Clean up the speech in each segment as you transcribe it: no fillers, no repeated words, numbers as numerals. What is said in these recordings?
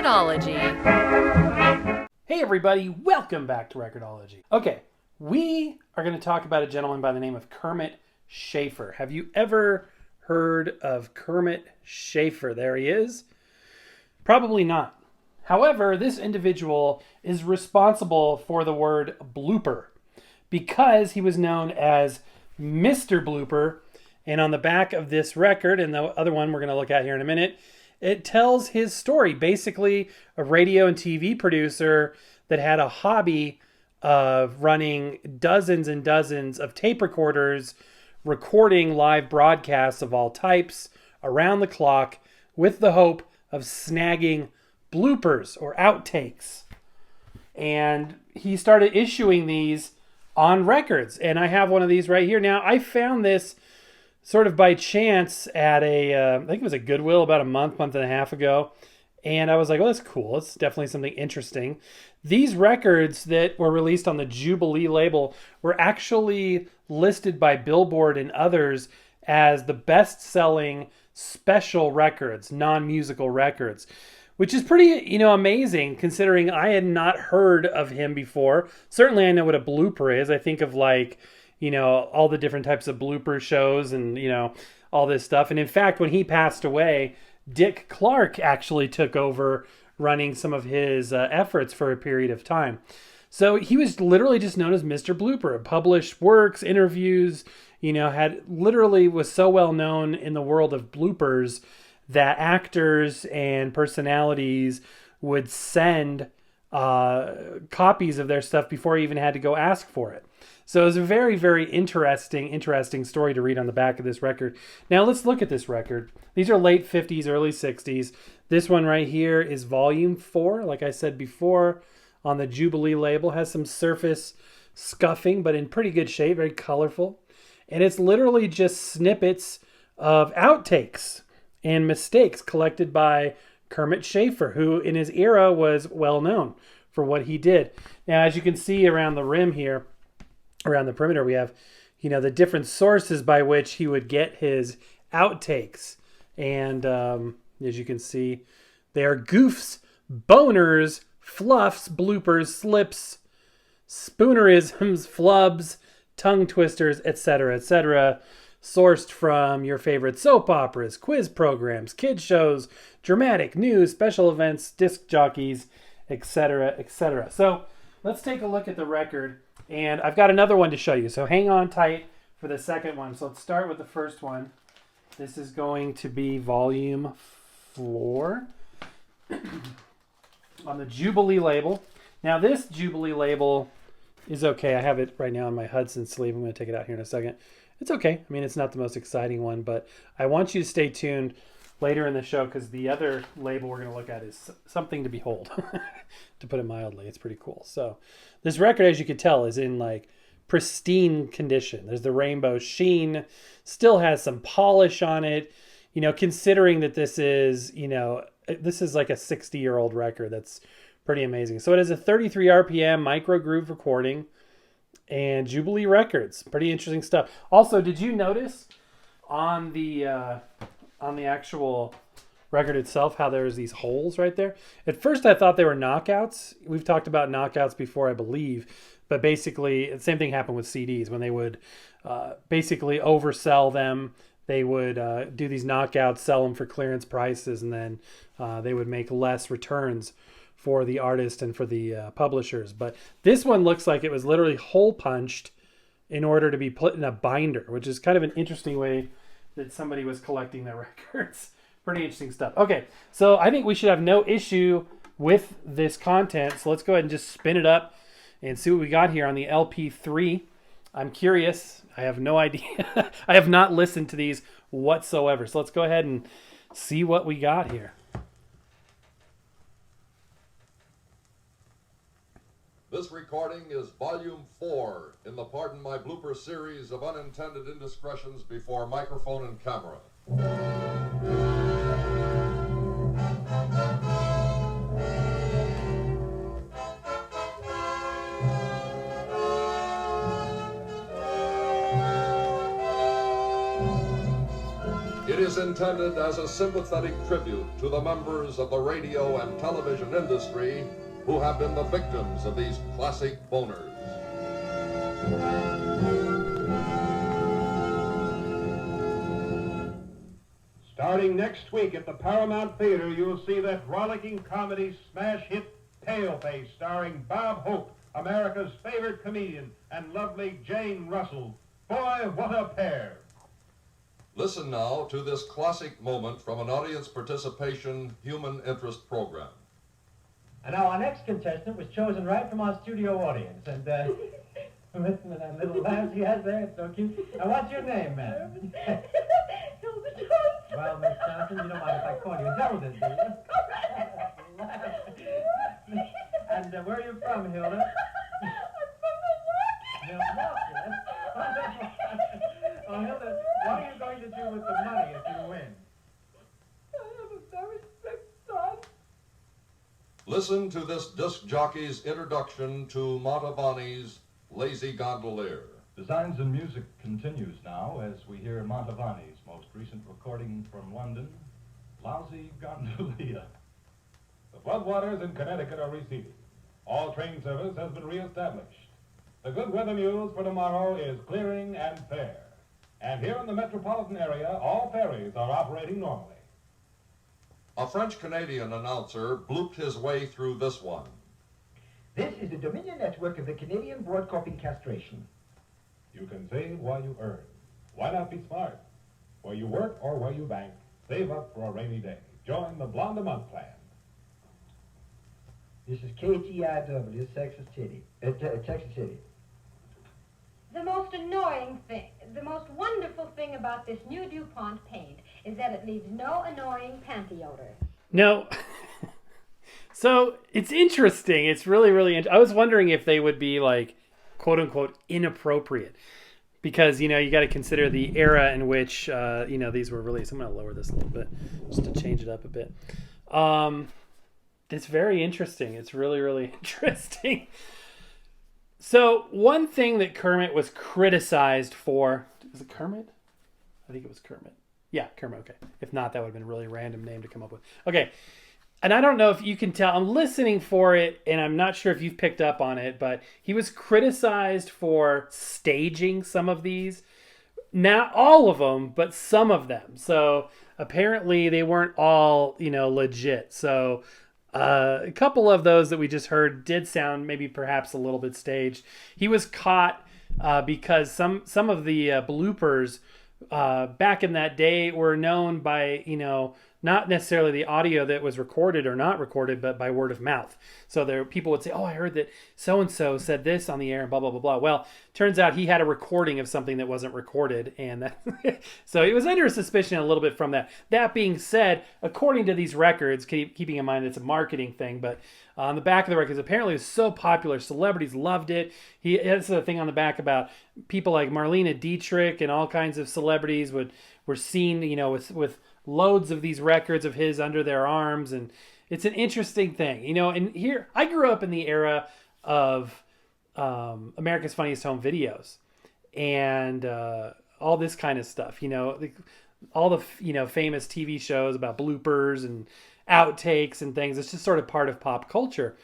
Record-ology. Hey everybody, welcome back to Record-ology. Okay, we are going to talk about a gentleman by the name of Kermit Schaefer. Have you ever heard of Kermit Schaefer? There he is. Probably not. However, this individual is responsible for the word blooper because he was known as Mr. Blooper. And on the back of this record, and the other one we're going to look at here in a minute, it tells his story. Basically, a radio and TV producer that had a hobby of running dozens and dozens of tape recorders, recording live broadcasts of all types around the clock with the hope of snagging bloopers or outtakes. And he started issuing these on records. And I have one of these right here. Now, I found this sort of by chance at I think it was a Goodwill about a month and a half ago. And I was like, well, that's cool. It's definitely something interesting. These records that were released on the Jubilee label were actually listed by Billboard and others as the best-selling special records, non-musical records, which is pretty, amazing considering I had not heard of him before. Certainly I know what a blooper is. I think of all the different types of blooper shows and, all this stuff. And in fact, when he passed away, Dick Clark actually took over running some of his efforts for a period of time. So he was literally just known as Mr. Blooper, published works, interviews, was so well known in the world of bloopers that actors and personalities would send copies of their stuff before he even had to go ask for it. So it was a very, very interesting story to read on the back of this record. Now let's look at this record. These are late 50s, early 60s. This one right here is volume 4. Like I said before, on the Jubilee label, has some surface scuffing, but in pretty good shape, very colorful. And it's literally just snippets of outtakes and mistakes collected by Kermit Schaefer, who in his era was well known for what he did. Now, as you can see around the rim here, around the perimeter, we have, the different sources by which he would get his outtakes. And as you can see, they are goofs, boners, fluffs, bloopers, slips, spoonerisms, flubs, tongue twisters, etc., etc., sourced from your favorite soap operas, quiz programs, kids shows, dramatic news, special events, disc jockeys, etc., etc. So let's take a look at the record. And I've got another one to show you, so hang on tight for the second one. So let's start with the first one. This is going to be volume 4 on the Jubilee label. Now this Jubilee label is okay. I have it right now on my Hudson sleeve. I'm going to take it out here in a second. It's okay. I mean, it's not the most exciting one, but I want you to stay tuned later in the show because the other label we're going to look at is something to behold, to put it mildly. It's pretty cool. So this record, as you can tell, is in pristine condition. There's the rainbow sheen, still has some polish on it, considering that this is like a 60-year-old record. That's pretty amazing. So it has a 33 RPM micro groove recording and Jubilee Records. Pretty interesting stuff. Also, did you notice on the actual record itself how there's these holes right there? At first I thought they were knockouts. We've talked about knockouts before, I believe, but basically the same thing happened with CDs. When they would basically oversell them, they would do these knockouts, sell them for clearance prices, and then they would make less returns for the artist and for the publishers. But this one looks like it was literally hole punched in order to be put in a binder, which is kind of an interesting way that somebody was collecting their records. Pretty interesting stuff. Okay, so I think we should have no issue with this content. So let's go ahead and just spin it up and see what we got here on the LP3. I'm curious. I have no idea. I have not listened to these whatsoever. So let's go ahead and see what we got here. This recording is Volume 4 in the Pardon My Blooper series of unintended indiscretions before microphone and camera. It is intended as a sympathetic tribute to the members of the radio and television industry who have been the victims of these classic boners. Starting next week at the Paramount Theater, you'll see that rollicking comedy smash hit Paleface, starring Bob Hope, America's favorite comedian, and lovely Jane Russell. Boy, what a pair! Listen now to this classic moment from an audience participation human interest program. And now our next contestant was chosen right from our studio audience, and listen to that little laugh she has there, it's so cute. Now what's your name, ma'am? Well, Miss Johnson, you don't mind if I call you Hilda, do you? And where are you from, Hilda? I'm from Milwaukee. Milwaukee, that's wonderful. Oh, Hilda, what are you going to do with the money if you win? I have a very sick son. Listen to this disc jockey's introduction to Montavani's Lazy Gondolier. Designs and Music continues now as we hear Montavani's most recent recording from London, Lousy Gondolier. The floodwaters in Connecticut are receding. All train service has been reestablished. The good weather news for tomorrow is clearing and fair. And here in the metropolitan area, all ferries are operating normally. A French-Canadian announcer blooped his way through this one. This is the Dominion network of the Canadian Broadcasting Castration. You can save while you earn. Why not be smart? Where you work or where you bank, save up for a rainy day. Join the Blonde a Month plan. This is KTIW, Texas City. Texas City. The most annoying thing, the most wonderful thing about this new DuPont paint is that it leaves no annoying panty odor. No. So it's interesting. It's really, really I was wondering if they would be like, quote unquote, inappropriate. Because, you got to consider the era in which, these were released. I'm going to lower this a little bit just to change it up a bit. It's very interesting. It's really, really interesting. So one thing that Kermit was criticized for, is it Kermit? I think it was Kermit. Yeah, Kermit, okay. If not, that would have been a really random name to come up with. Okay, and I don't know if you can tell, I'm listening for it, and I'm not sure if you've picked up on it, but he was criticized for staging some of these. Not all of them, but some of them. So apparently they weren't all, legit. So a couple of those that we just heard did sound maybe perhaps a little bit staged. He was caught because some of the bloopers back in that day were known by, not necessarily the audio that was recorded or not recorded, but by word of mouth. So people would say, oh, I heard that so-and-so said this on the air, and blah, blah, blah, blah. Well, turns out he had a recording of something that wasn't recorded. And so he was under suspicion a little bit from that. That being said, according to these records, keeping in mind it's a marketing thing, but on the back of the records, apparently it was so popular. Celebrities loved it. He has a thing on the back about people like Marlene Dietrich and all kinds of celebrities were seen, with loads of these records of his under their arms, and it's an interesting thing, and here I grew up in the era of America's Funniest Home Videos and all this kind of stuff, all the famous TV shows about bloopers and outtakes and things. It's just sort of part of pop culture.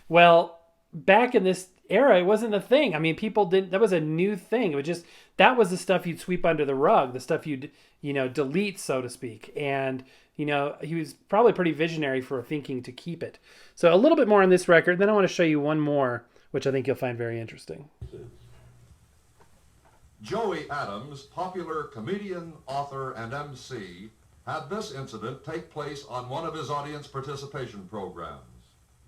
Well, back in this era, it wasn't a thing. I mean, people didn't, that was a new thing. It was just, that was the stuff you'd sweep under the rug, the stuff you'd, delete, so to speak. And, he was probably pretty visionary for thinking to keep it. So a little bit more on this record. Then I want to show you one more, which I think you'll find very interesting. Joey Adams, popular comedian, author, and MC, had this incident take place on one of his audience participation programs.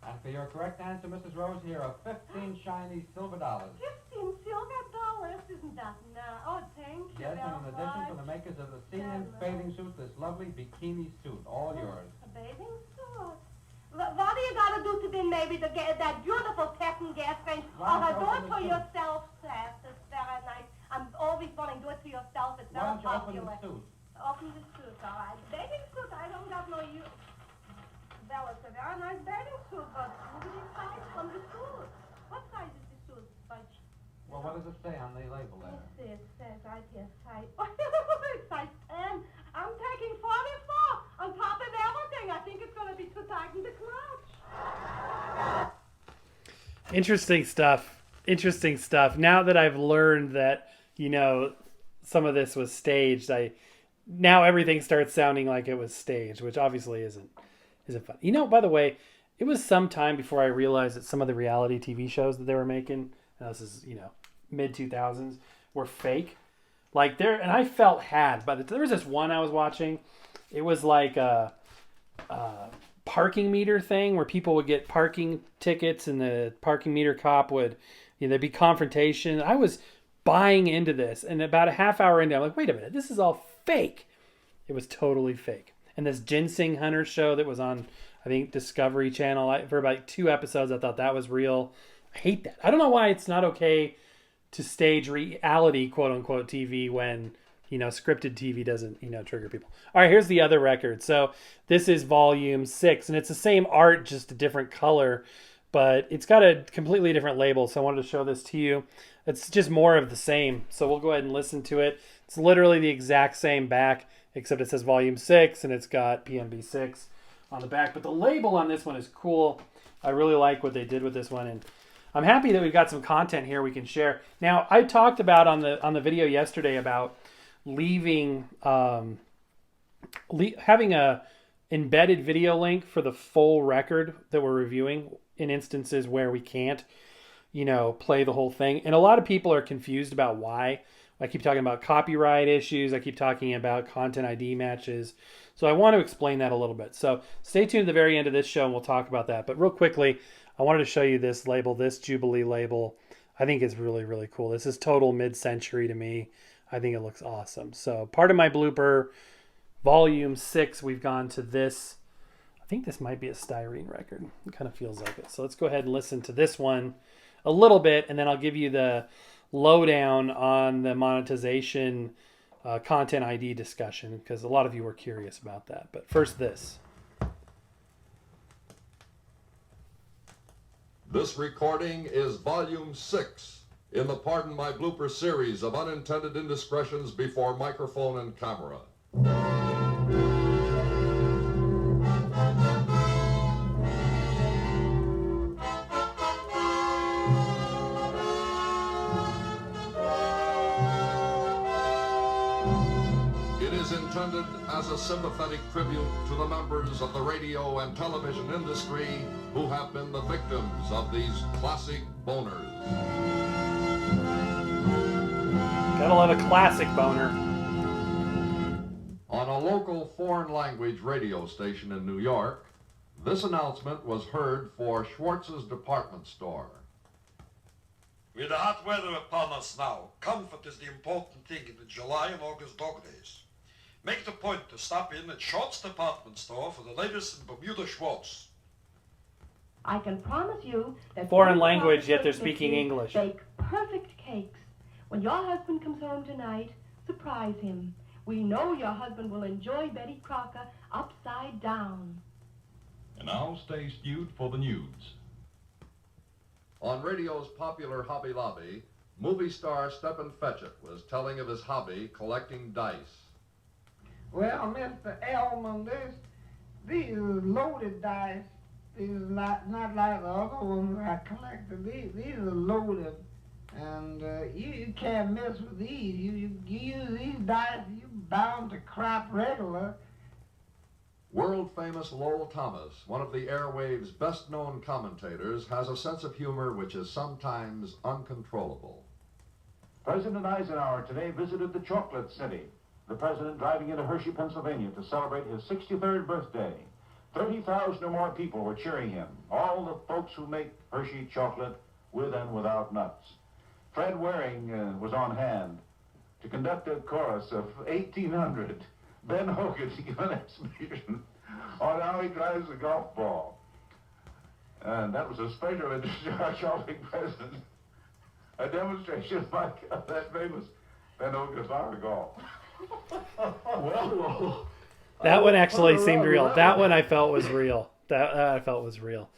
And for your correct answer, Mrs. Rose, here are 15 shiny silver dollars. 15 silver dollars, isn't that nice? Oh, thank you. Yes, and in addition to the makers of the senior bathing suit, this lovely bikini suit, all yours. A bathing suit. What do you got to do to be maybe to get that beautiful patent gas range? Why Oh, don't you do it open for the suit? yourself, Seth. It's very nice. I'm always wanting to do it for yourself. It's Why very don't you open popular. the suit? Open the suit, all right. Bathing suit, I don't got no use. Well, it's a very nice bathing suit, but look at the size from the suit. What size is the suit, Budge? Well, what does it say on the label there? Let's see, it says right here, size. It's size 10. I'm taking Interesting stuff. Interesting stuff. Now that I've learned that, some of this was staged, now everything starts sounding like it was staged, which obviously isn't fun. By the way, it was some time before I realized that some of the reality TV shows that they were making, and this is, mid 2000s, were fake. Like and I felt had, but there was this one I was watching. It was like a parking meter thing where people would get parking tickets and the parking meter cop would, there'd be confrontation. I was buying into this, and about a half hour into it, I'm like, wait a minute, this is all fake. It was totally fake. And this ginseng hunter show that was on, I think, Discovery Channel, for about 2 episodes, I thought that was real. I hate that. I don't know why it's not okay to stage reality, quote unquote, TV when, scripted TV doesn't, trigger people. All right, here's the other record. So this is volume 6, and it's the same art, just a different color, but it's got a completely different label. So I wanted to show this to you. It's just more of the same. So we'll go ahead and listen to it. It's literally the exact same back, except it says volume 6 and it's got PMB 6 on the back. But the label on this one is cool. I really like what they did with this one, and I'm happy that we've got some content here we can share. Now, I talked about on the video yesterday about leaving having a embedded video link for the full record that we're reviewing in instances where we can't play the whole thing. And a lot of people are confused about why. I keep talking about copyright issues. I keep talking about content ID matches. So I want to explain that a little bit. So stay tuned to the very end of this show and we'll talk about that. But real quickly, I wanted to show you this label, this Jubilee label. I think it's really, really cool. This is total mid-century to me. I think it looks awesome. So part of my blooper, volume 6, we've gone to this. I think this might be a styrene record. It kind of feels like it. So let's go ahead and listen to this one a little bit, and then I'll give you the lowdown on the monetization content ID discussion, because a lot of you were curious about that. But first, this. This recording is volume 6 in the Pardon My Blooper series of unintended indiscretions before microphone and camera. Intended as a sympathetic tribute to the members of the radio and television industry who have been the victims of these classic boners. Gotta love a classic boner. On a local foreign language radio station in New York, this announcement was heard for Schwartz's department store. With the hot weather upon us now, comfort is the important thing in the July and August dog days. Make the point to stop in at Schwartz department store for the latest in Bermuda Schwartz. I can promise you that foreign language, yet they're speaking English. Bake perfect cakes. When your husband comes home tonight, surprise him. We know your husband will enjoy Betty Crocker upside down. And now stay stewed for the news. On radio's popular Hobby Lobby, movie star Stephen Fetchit was telling of his hobby collecting dice. Well, Mr. Elman, these loaded dice. These are not like the other ones I collected. These are loaded, and you can't mess with these. You use these dice, you're bound to crap regular. World-famous Lowell Thomas, one of the airwave's best-known commentators, has a sense of humor which is sometimes uncontrollable. President Eisenhower today visited the Chocolate City. The president driving into Hershey, Pennsylvania to celebrate his 63rd birthday. 30,000 or more people were cheering him, all the folks who make Hershey chocolate with and without nuts. Fred Waring was on hand to conduct a chorus of 1,800. Ben Hogan to give an exhibition on how he drives a golf ball. And that was a special chocolate present, a demonstration like that famous Ben Hogan power golf. Well, that one actually seemed real. That one I felt was real. That I felt was real.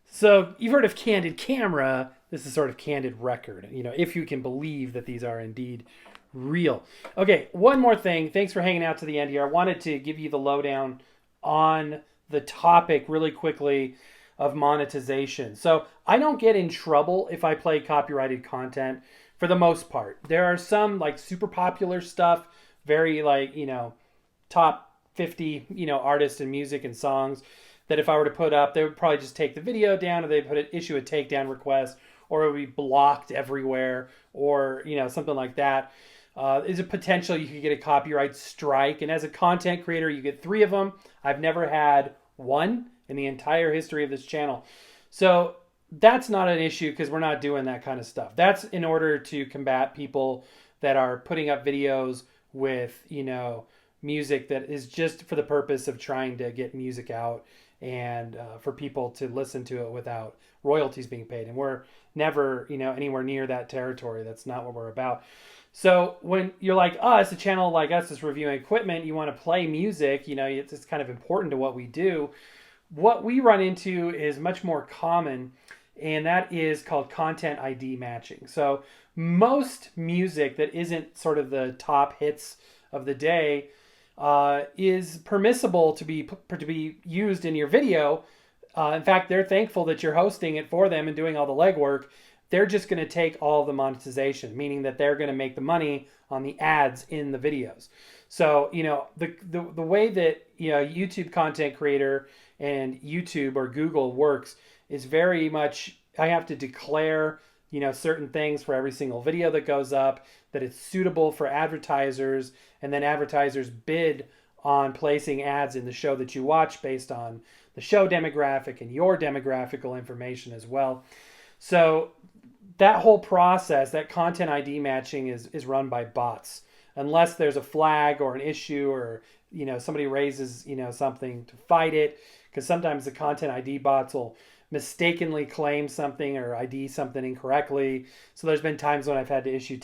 So you've heard of candid camera. This is sort of candid record. If you can believe that these are indeed real. Okay, one more thing. Thanks for hanging out to the end here. I wanted to give you the lowdown on the topic really quickly. of monetization. So I don't get in trouble if I play copyrighted content for the most part. There are some like super popular stuff, very like, top 50, artists and music and songs that if I were to put up, they would probably just take the video down, or they'd issue a takedown request, or it would be blocked everywhere, or, something like that. Is a potential you could get a copyright strike. And as a content creator, you get 3 of them. I've never had one in the entire history of this channel. So that's not an issue because we're not doing that kind of stuff. That's in order to combat people that are putting up videos with, music that is just for the purpose of trying to get music out and for people to listen to it without royalties being paid. And we're never, anywhere near that territory. That's not what we're about. So when you're like us, a channel like us is reviewing equipment, you want to play music, it's kind of important to what we do. What we run into is much more common, and that is called content ID matching. So most music that isn't sort of the top hits of the day is permissible to be used in your video. In fact, they're thankful that you're hosting it for them and doing all the legwork. They're just going to take all the monetization, meaning that they're going to make the money on the ads in the videos. So, the way that, YouTube content creator and YouTube or Google works is very much, I have to declare, certain things for every single video that goes up, that it's suitable for advertisers, and then advertisers bid on placing ads in the show that you watch based on the show demographic and your demographical information as well. So that whole process, that content ID matching is run by bots. Unless there's a flag or an issue or, somebody raises, something to fight it. Because sometimes the content ID bots will mistakenly claim something or ID something incorrectly. So there's been times when I've had to issue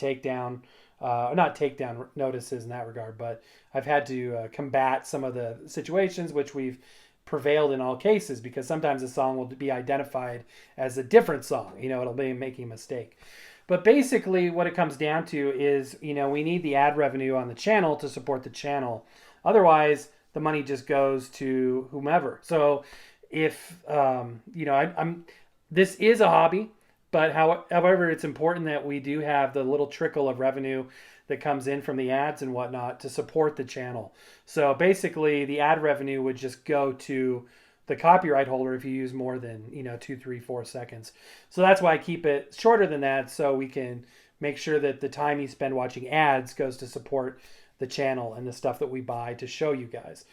not takedown notices in that regard, but I've had to combat some of the situations, which we've prevailed in all cases, because sometimes a song will be identified as a different song. It'll be making a mistake. But basically what it comes down to is, we need the ad revenue on the channel to support the channel. Otherwise, the money just goes to whomever. So if, this is a hobby, but however, it's important that we do have the little trickle of revenue that comes in from the ads and whatnot to support the channel. So basically the ad revenue would just go to the copyright holder if you use more than 2, 3, 4 seconds. So that's why I keep it shorter than that, so we can make sure that the time you spend watching ads goes to support the channel and the stuff that we buy to show you guys.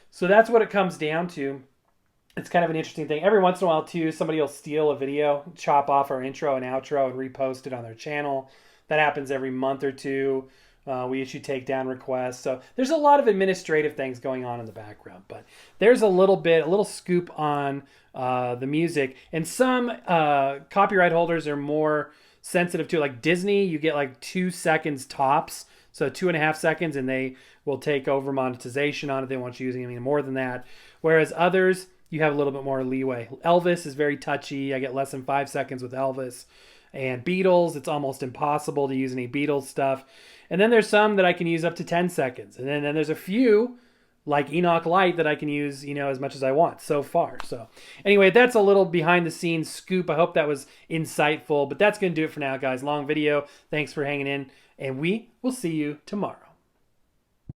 So that's what it comes down to. It's kind of an interesting thing. Every once in a while too, somebody will steal a video, chop off our intro and outro and repost it on their channel. That happens every month or two. We issue takedown requests. So there's a lot of administrative things going on in the background, but there's a little scoop on the music. And some copyright holders are more sensitive to, like Disney, you get like 2 seconds tops. So 2.5 seconds, and they will take over monetization on it. They won't you using anything more than that. Whereas others, you have a little bit more leeway. Elvis is very touchy. I get less than 5 seconds with Elvis. And Beatles, it's almost impossible to use any Beatles stuff. And then there's some that I can use up to 10 seconds. And then there's a few, like Enoch Light, that I can use, as much as I want so far. So anyway, that's a little behind the scenes scoop. I hope that was insightful. But that's going to do it for now, guys. Long video. Thanks for hanging in. And we will see you tomorrow.